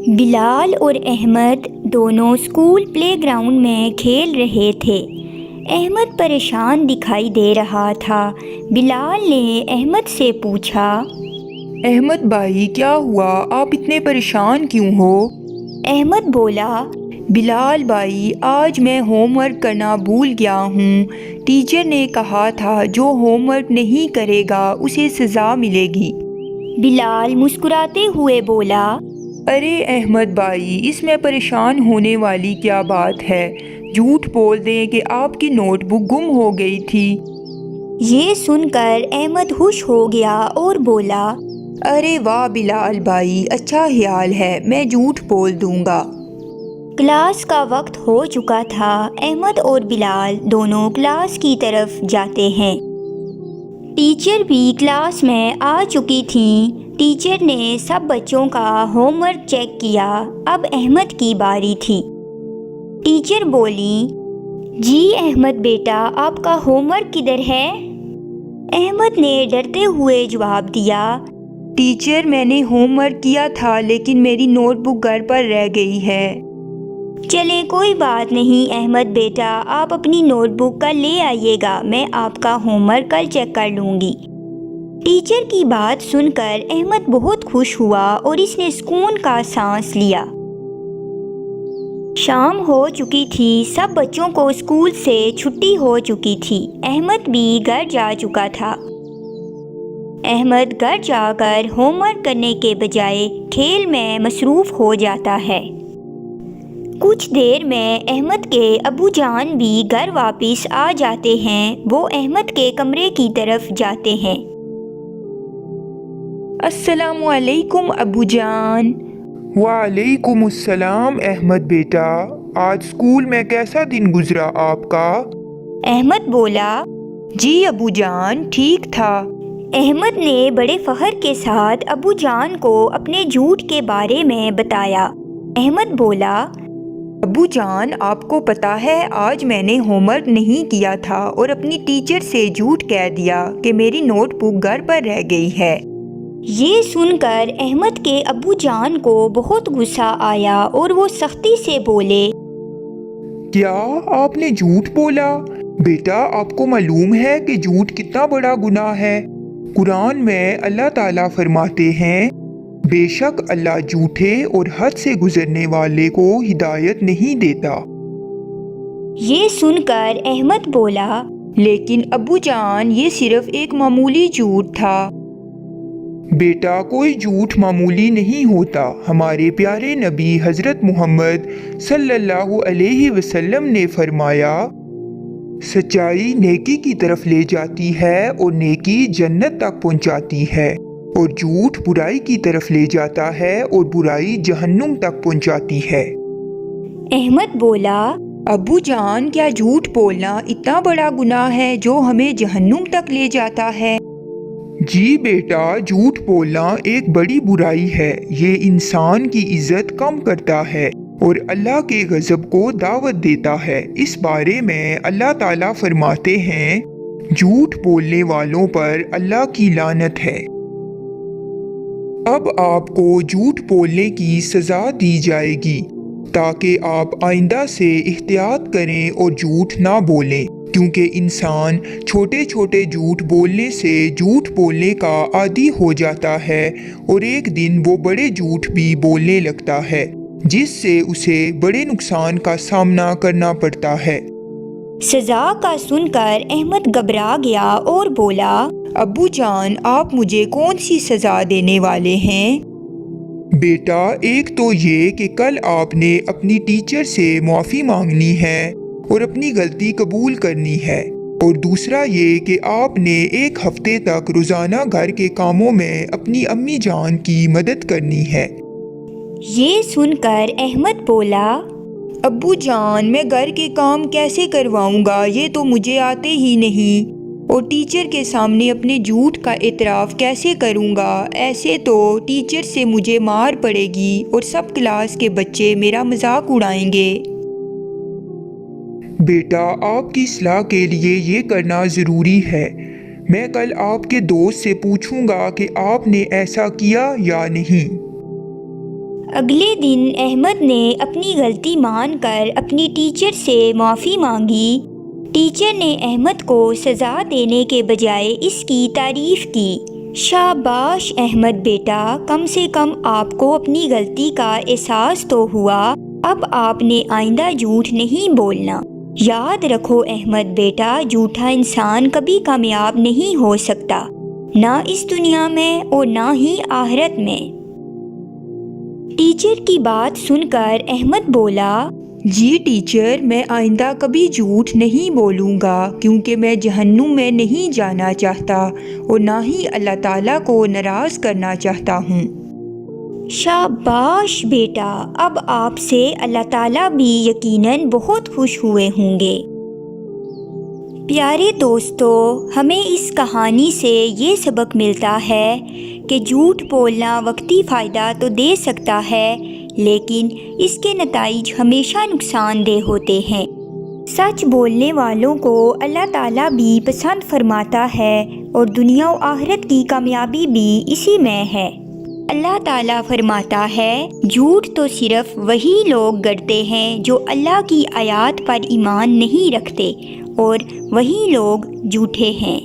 بلال اور احمد دونوں school play ground میں کھیل رہے تھے۔ احمد پریشان دکھائی دے رہا تھا۔ بلال نے احمد سے پوچھا، احمد بھائی کیا ہوا؟ آپ اتنے پریشان کیوں ہو؟ احمد بولا، بلال بھائی آج میں ہوم ورک کرنا بھول گیا ہوں۔ ٹیچر نے کہا تھا جو ہوم ورک نہیں کرے گا اسے سزا ملے گی۔ بلال مسکراتے ہوئے بولا، ارے احمد بھائی اس میں پریشان ہونے والی کیا بات ہے؟ جھوٹ بول دیں کہ آپ کی نوٹ بک گم ہو گئی تھی۔ یہ سن کر احمد خوش ہو گیا اور بولا، ارے واہ بلال بھائی، اچھا خیال ہے، میں جھوٹ بول دوں گا۔ کلاس کا وقت ہو چکا تھا۔ احمد اور بلال دونوں کلاس کی طرف جاتے ہیں۔ ٹیچر بھی کلاس میں آ چکی تھیں۔ ٹیچر نے سب بچوں کا ہوم ورک چیک کیا۔ اب احمد کی باری تھی۔ ٹیچر بولی، جی احمد بیٹا، آپ کا ہوم ورک کدھر ہے؟ احمد نے ڈرتے ہوئے جواب دیا، ٹیچر میں نے ہوم ورک کیا تھا لیکن میری نوٹ بک گھر پر رہ گئی ہے۔ چلیں کوئی بات نہیں احمد بیٹا، آپ اپنی نوٹ بک کل لے آئیے گا، میں آپ کا ہوم ورک کل چیک کر لوں گی۔ ٹیچر کی بات سن کر احمد بہت خوش ہوا اور اس نے سکون کا سانس لیا۔ شام ہو چکی تھی۔ سب بچوں کو اسکول سے چھٹی ہو چکی تھی۔ احمد بھی گھر جا چکا تھا۔ احمد گھر جا کر ہوم ورک کرنے کے بجائے کھیل میں مصروف ہو جاتا ہے۔ کچھ دیر میں احمد کے ابو جان بھی گھر واپس آ جاتے ہیں۔ وہ احمد کے کمرے کی طرف جاتے ہیں۔ السلام علیکم ابو جان۔ وعلیکم السلام احمد بیٹا، آج اسکول میں کیسا دن گزرا آپ کا؟ احمد بولا، جی ابو جان ٹھیک تھا۔ احمد نے بڑے فخر کے ساتھ ابو جان کو اپنے جھوٹ کے بارے میں بتایا۔ احمد بولا، ابو جان آپ کو پتا ہے آج میں نے ہوم ورک نہیں کیا تھا اور اپنی ٹیچر سے جھوٹ کہہ دیا کہ میری نوٹ بک گھر پر رہ گئی ہے۔ یہ سن کر احمد کے ابو جان کو بہت غصہ آیا اور وہ سختی سے بولے، کیا آپ نے جھوٹ بولا؟ بیٹا آپ کو معلوم ہے کہ جھوٹ کتنا بڑا گناہ ہے؟ قرآن میں اللہ تعالیٰ فرماتے ہیں، بے شک اللہ جھوٹے اور حد سے گزرنے والے کو ہدایت نہیں دیتا۔ یہ سن کر احمد بولا، لیکن ابو جان یہ صرف ایک معمولی جھوٹ تھا۔ بیٹا کوئی جھوٹ معمولی نہیں ہوتا۔ ہمارے پیارے نبی حضرت محمد صلی اللہ علیہ وسلم نے فرمایا، سچائی نیکی کی طرف لے جاتی ہے اور نیکی جنت تک پہنچاتی ہے، اور جھوٹ برائی کی طرف لے جاتا ہے اور برائی جہنم تک پہنچاتی ہے۔ احمد بولا، ابو جان کیا جھوٹ بولنا اتنا بڑا گناہ ہے جو ہمیں جہنم تک لے جاتا ہے؟ جی بیٹا، جھوٹ بولنا ایک بڑی برائی ہے۔ یہ انسان کی عزت کم کرتا ہے اور اللہ کے غضب کو دعوت دیتا ہے۔ اس بارے میں اللہ تعالیٰ فرماتے ہیں، جھوٹ بولنے والوں پر اللہ کی لعنت ہے۔ اب آپ کو جھوٹ بولنے کی سزا دی جائے گی تاکہ آپ آئندہ سے احتیاط کریں اور جھوٹ نہ بولیں، کیونکہ انسان چھوٹے چھوٹے جھوٹ بولنے سے جھوٹ بولنے کا عادی ہو جاتا ہے اور ایک دن وہ بڑے جھوٹ بھی بولنے لگتا ہے، جس سے اسے بڑے نقصان کا سامنا کرنا پڑتا ہے۔ سزا کا سن کر احمد گھبرا گیا اور بولا، ابو جان آپ مجھے کون سی سزا دینے والے ہیں؟ بیٹا ایک تو یہ کہ کل آپ نے اپنی ٹیچر سے معافی مانگنی ہے اور اپنی غلطی قبول کرنی ہے، اور دوسرا یہ کہ آپ نے ایک ہفتے تک روزانہ گھر کے کاموں میں اپنی امی جان کی مدد کرنی ہے۔ یہ سن کر احمد بولا، ابو جان میں گھر کے کام کیسے کرواؤں گا؟ یہ تو مجھے آتے ہی نہیں، اور ٹیچر کے سامنے اپنے جھوٹ کا اعتراف کیسے کروں گا؟ ایسے تو ٹیچر سے مجھے مار پڑے گی اور سب کلاس کے بچے میرا مذاق اڑائیں گے۔ بیٹا آپ کی اصلاح کے لیے یہ کرنا ضروری ہے۔ میں کل آپ کے دوست سے پوچھوں گا کہ آپ نے ایسا کیا یا نہیں۔ اگلے دن احمد نے اپنی غلطی مان کر اپنی ٹیچر سے معافی مانگی۔ ٹیچر نے احمد کو سزا دینے کے بجائے اس کی تعریف کی۔ شاباش احمد بیٹا، کم سے کم آپ کو اپنی غلطی کا احساس تو ہوا، اب آپ نے آئندہ جھوٹ نہیں بولنا۔ یاد رکھو احمد بیٹا، جھوٹا انسان کبھی کامیاب نہیں ہو سکتا، نہ اس دنیا میں اور نہ ہی آخرت میں۔ ٹیچر کی بات سن کر احمد بولا، جی ٹیچر، میں آئندہ کبھی جھوٹ نہیں بولوں گا، کیونکہ میں جہنم میں نہیں جانا چاہتا اور نہ ہی اللہ تعالیٰ کو ناراض کرنا چاہتا ہوں۔ شاباش بیٹا، اب آپ سے اللہ تعالیٰ بھی یقیناً بہت خوش ہوئے ہوں گے۔ پیارے دوستو، ہمیں اس کہانی سے یہ سبق ملتا ہے کہ جھوٹ بولنا وقتی فائدہ تو دے سکتا ہے، لیکن اس کے نتائج ہمیشہ نقصان دہ ہوتے ہیں۔ سچ بولنے والوں کو اللہ تعالیٰ بھی پسند فرماتا ہے اور دنیا و آخرت کی کامیابی بھی اسی میں ہے۔ اللہ تعالیٰ فرماتا ہے، جھوٹ تو صرف وہی لوگ گڑتے ہیں جو اللہ کی آیات پر ایمان نہیں رکھتے، اور وہی لوگ جھوٹے ہیں۔